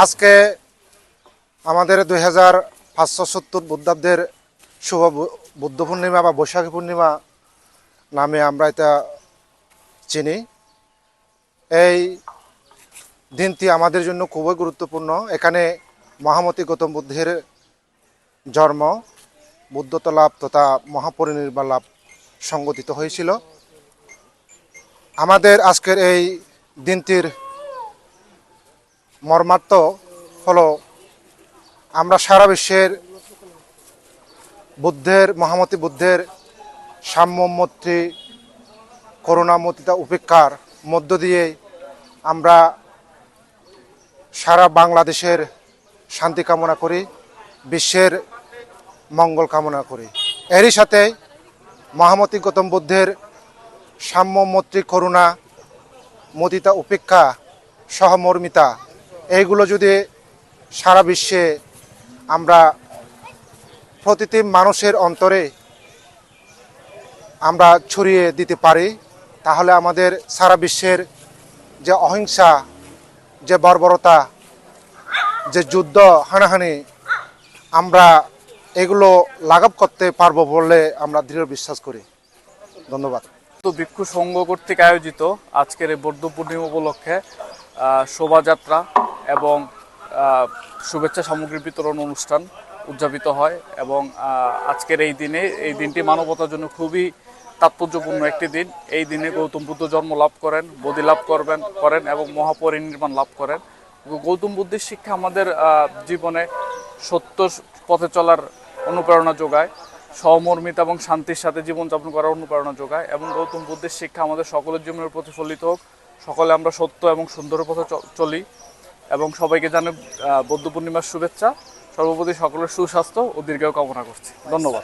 আজকে আমাদের 2570 বুদ্ধাব্দের শুভ বুদ্ধ পূর্ণিমা বা বৈশাখী পূর্ণিমা নামে আমরা এটা চিনি। এই দিনটি আমাদের জন্য খুবই গুরুত্বপূর্ণ। এখানে মহামতি গৌতম বুদ্ধের জন্ম, বুদ্ধত্ব লাভ তথা মহাপরিনির্বাণ লাভ সংগঠিত হয়েছিল। আমাদের আজকের এই দিনটির মর্মার্থ হলো আমরা সারা বিশ্বের মহামতি বুদ্ধের সাম্য, মৈত্রী, করুণা, মতিতা, উপেক্ষার মধ্য দিয়ে আমরা সারা বাংলাদেশের শান্তি কামনা করি, বিশ্বের মঙ্গল কামনা করি। এরই সাথে মহামতি গৌতম বুদ্ধের সাম্য, মৈত্রী, করুণা, মতিতা, উপেক্ষা, সহমর্মিতা এইগুলো যদি সারা বিশ্বে আমরা প্রতিটি মানুষের অন্তরে আমরা ছড়িয়ে দিতে পারি, তাহলে আমাদের সারা বিশ্বের যে অহিংসা, যে বর্বরতা, যে যুদ্ধ, হানাহানি, আমরা এগুলো লাঘব করতে পারবো বলে আমরা দৃঢ় বিশ্বাস করি। ধন্যবাদ। তো ভিক্ষু সংঘ কর্তৃক আয়োজিত আজকের এই বৌদ্ধ পূর্ণিমা উপলক্ষে শোভাযাত্রা এবং শুভেচ্ছা সামগ্রী বিতরণ অনুষ্ঠান উদযাপিত হয় এবং আজকের এই দিনটি মানবতার জন্য খুবই তাৎপর্যপূর্ণ একটি দিন। এই দিনে গৌতম বুদ্ধ জন্ম লাভ করেন, বোধি লাভ করেন এবং মহাপরিনির্বাণ লাভ করেন। গৌতম বুদ্ধের শিক্ষা আমাদের জীবনে সত্য পথে চলার অনুপ্রেরণা যোগায়, সহমর্মিতা এবং শান্তির সাথে জীবনযাপন করার অনুপ্রেরণা যোগায় এবং গৌতম বুদ্ধের শিক্ষা আমাদের সকলের জীবনের প্রতিফলিত হোক, সকলে আমরা সত্য এবং সুন্দরের পথে চলি এবং সবাইকে জানাই বৌদ্ধ পূর্ণিমার শুভেচ্ছা। সর্বোপরি সকলের সুস্বাস্থ্য ও দীর্ঘায়ু কামনা করছি। ধন্যবাদ।